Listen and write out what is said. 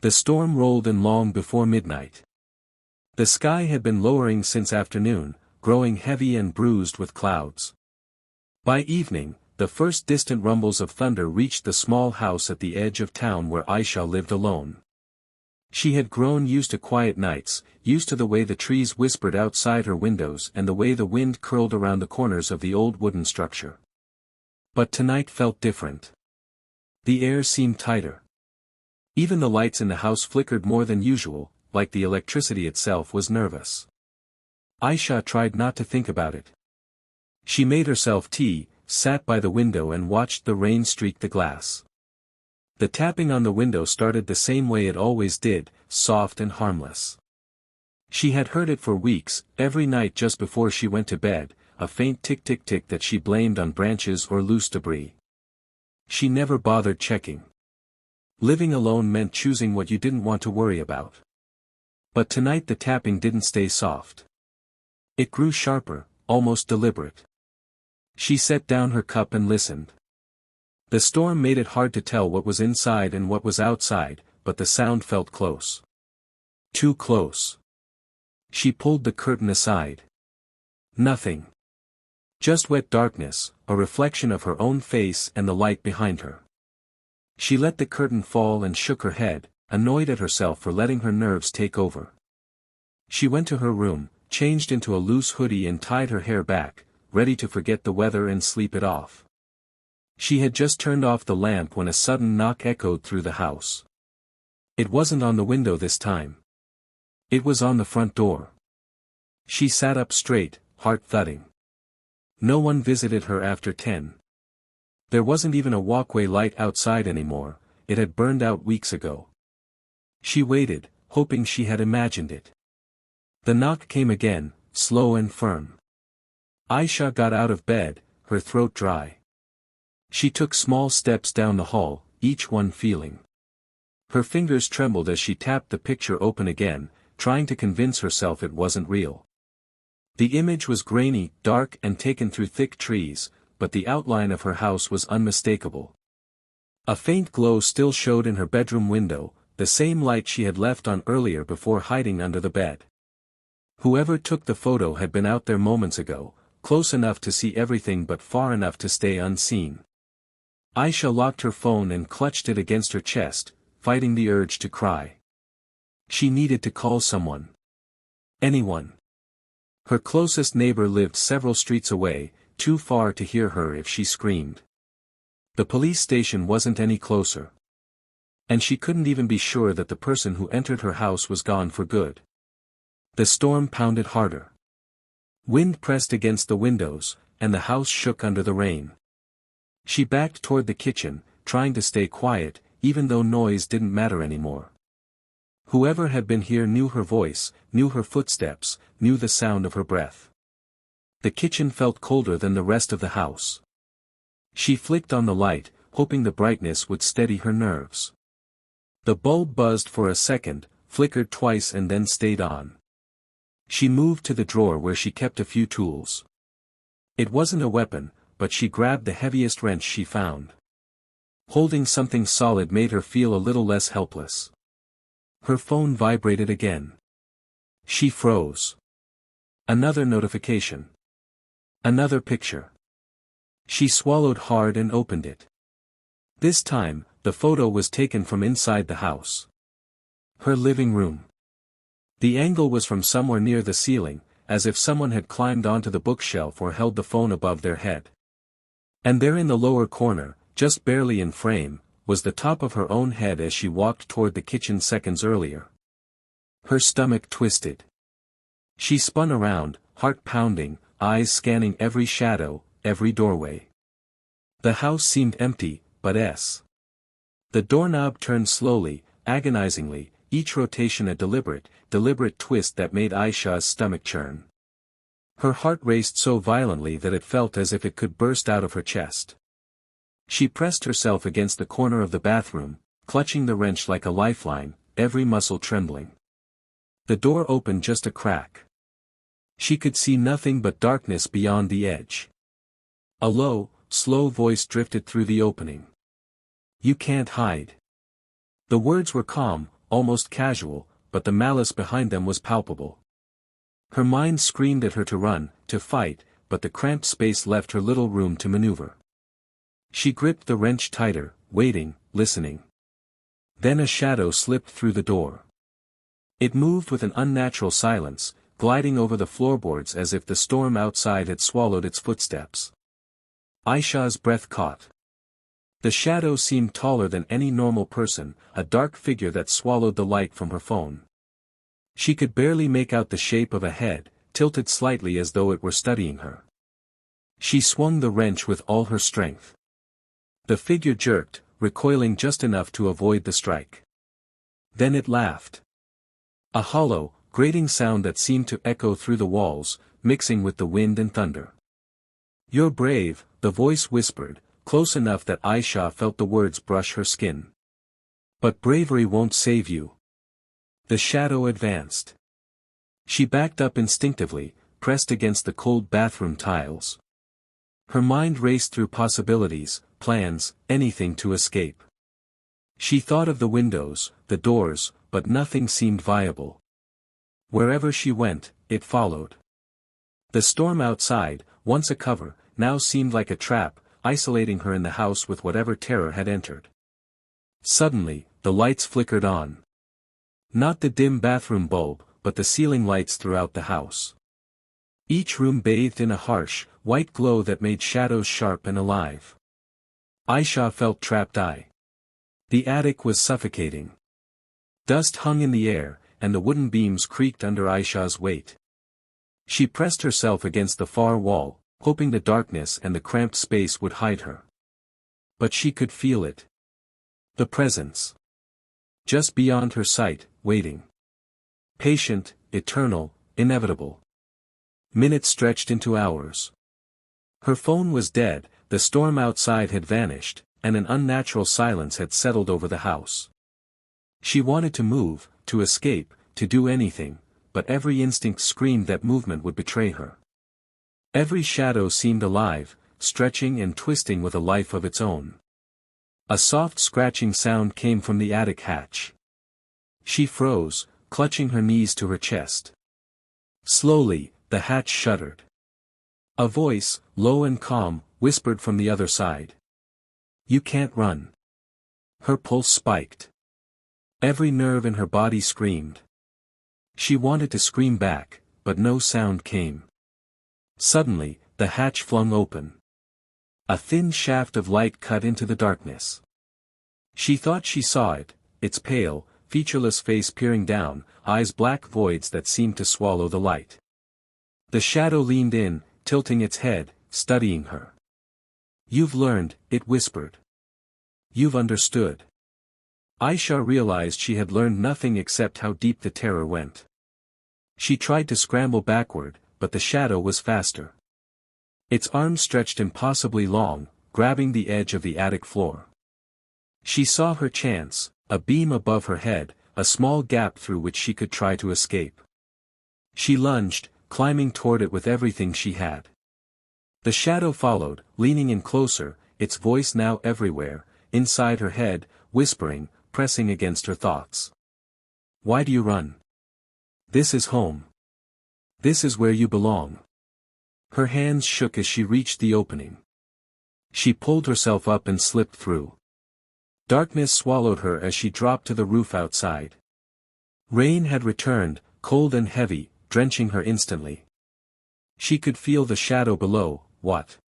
The storm rolled in long before midnight. The sky had been lowering since afternoon, growing heavy and bruised with clouds. By evening, the first distant rumbles of thunder reached the small house at the edge of town where Ayesha lived alone. She had grown used to quiet nights, used to the way the trees whispered outside her windows and the way the wind curled around the corners of the old wooden structure. But tonight felt different. The air seemed tighter. Even the lights in the house flickered more than usual, like the electricity itself was nervous. Ayesha tried not to think about it. She made herself tea, sat by the window and watched the rain streak the glass. The tapping on the window started the same way it always did, soft and harmless. She had heard it for weeks, every night just before she went to bed, a faint tick-tick-tick that she blamed on branches or loose debris. She never bothered checking. Living alone meant choosing what you didn't want to worry about. But tonight the tapping didn't stay soft. It grew sharper, almost deliberate. She set down her cup and listened. The storm made it hard to tell what was inside and what was outside, but the sound felt close. Too close. She pulled the curtain aside. Nothing. Just wet darkness, a reflection of her own face and the light behind her. She let the curtain fall and shook her head, annoyed at herself for letting her nerves take over. She went to her room, changed into a loose hoodie and tied her hair back, ready to forget the weather and sleep it off. She had just turned off the lamp when a sudden knock echoed through the house. It wasn't on the window this time. It was on the front door. She sat up straight, heart thudding. No one visited her after 10. There wasn't even a walkway light outside anymore, it had burned out weeks ago. She waited, hoping she had imagined it. The knock came again, slow and firm. Ayesha got out of bed, her throat dry. She took small steps down the hall, each one feeling. Her fingers trembled as she tapped the picture open again, trying to convince herself it wasn't real. The image was grainy, dark and taken through thick trees, but the outline of her house was unmistakable. A faint glow still showed in her bedroom window, the same light she had left on earlier before hiding under the bed. Whoever took the photo had been out there moments ago, close enough to see everything but far enough to stay unseen. Ayesha locked her phone and clutched it against her chest, fighting the urge to cry. She needed to call someone. Anyone. Her closest neighbor lived several streets away, too far to hear her if she screamed. The police station wasn't any closer. And she couldn't even be sure that the person who entered her house was gone for good. The storm pounded harder. Wind pressed against the windows, and the house shook under the rain. She backed toward the kitchen, trying to stay quiet, even though noise didn't matter anymore. Whoever had been here knew her voice, knew her footsteps, knew the sound of her breath. The kitchen felt colder than the rest of the house. She flicked on the light, hoping the brightness would steady her nerves. The bulb buzzed for a second, flickered twice and then stayed on. She moved to the drawer where she kept a few tools. It wasn't a weapon, but she grabbed the heaviest wrench she found. Holding something solid made her feel a little less helpless. Her phone vibrated again. She froze. Another notification. Another picture. She swallowed hard and opened it. This time, the photo was taken from inside the house. Her living room. The angle was from somewhere near the ceiling, as if someone had climbed onto the bookshelf or held the phone above their head. And there in the lower corner, just barely in frame, was the top of her own head as she walked toward the kitchen seconds earlier. Her stomach twisted. She spun around, heart pounding, eyes scanning every shadow, every doorway. The house seemed empty, but the doorknob turned slowly, agonizingly, each rotation a deliberate twist that made Ayesha's stomach churn. Her heart raced so violently that it felt as if it could burst out of her chest. She pressed herself against the corner of the bathroom, clutching the wrench like a lifeline, every muscle trembling. The door opened just a crack. She could see nothing but darkness beyond the edge. A low, slow voice drifted through the opening. "You can't hide." The words were calm, almost casual, but the malice behind them was palpable. Her mind screamed at her to run, to fight, but the cramped space left her little room to maneuver. She gripped the wrench tighter, waiting, listening. Then a shadow slipped through the door. It moved with an unnatural silence, gliding over the floorboards as if the storm outside had swallowed its footsteps. Ayesha's breath caught. The shadow seemed taller than any normal person, a dark figure that swallowed the light from her phone. She could barely make out the shape of a head, tilted slightly as though it were studying her. She swung the wrench with all her strength. The figure jerked, recoiling just enough to avoid the strike. Then it laughed. A hollow, grating sound that seemed to echo through the walls, mixing with the wind and thunder. "You're brave," the voice whispered, close enough that Ayesha felt the words brush her skin. "But bravery won't save you." The shadow advanced. She backed up instinctively, pressed against the cold bathroom tiles. Her mind raced through possibilities, plans, anything to escape. She thought of the windows, the doors, but nothing seemed viable. Wherever she went, it followed. The storm outside, once a cover, now seemed like a trap, isolating her in the house with whatever terror had entered. Suddenly, the lights flickered on. Not the dim bathroom bulb, but the ceiling lights throughout the house. Each room bathed in a harsh, white glow that made shadows sharp and alive. Ayesha felt trapped. The attic was suffocating. Dust hung in the air, and the wooden beams creaked under Ayesha's weight. She pressed herself against the far wall, hoping the darkness and the cramped space would hide her. But she could feel it. The presence. Just beyond her sight, waiting. Patient, eternal, inevitable. Minutes stretched into hours. Her phone was dead, the storm outside had vanished, and an unnatural silence had settled over the house. She wanted to move, to escape, to do anything, but every instinct screamed that movement would betray her. Every shadow seemed alive, stretching and twisting with a life of its own. A soft scratching sound came from the attic hatch. She froze, clutching her knees to her chest. Slowly, the hatch shuddered. A voice, low and calm, whispered from the other side. "You can't run." Her pulse spiked. Every nerve in her body screamed. She wanted to scream back, but no sound came. Suddenly, the hatch flung open. A thin shaft of light cut into the darkness. She thought she saw it, its pale, featureless face peering down, eyes black voids that seemed to swallow the light. The shadow leaned in, tilting its head, studying her. "You've learned," it whispered. "You've understood." Ayesha realized she had learned nothing except how deep the terror went. She tried to scramble backward, but the shadow was faster. Its arms stretched impossibly long, grabbing the edge of the attic floor. She saw her chance, a beam above her head, a small gap through which she could try to escape. She lunged, climbing toward it with everything she had. The shadow followed, leaning in closer, its voice now everywhere, inside her head, whispering, pressing against her thoughts. "Why do you run? This is home. This is where you belong." Her hands shook as she reached the opening. She pulled herself up and slipped through. Darkness swallowed her as she dropped to the roof outside. Rain had returned, cold and heavy, drenching her instantly. She could feel the shadow below. What?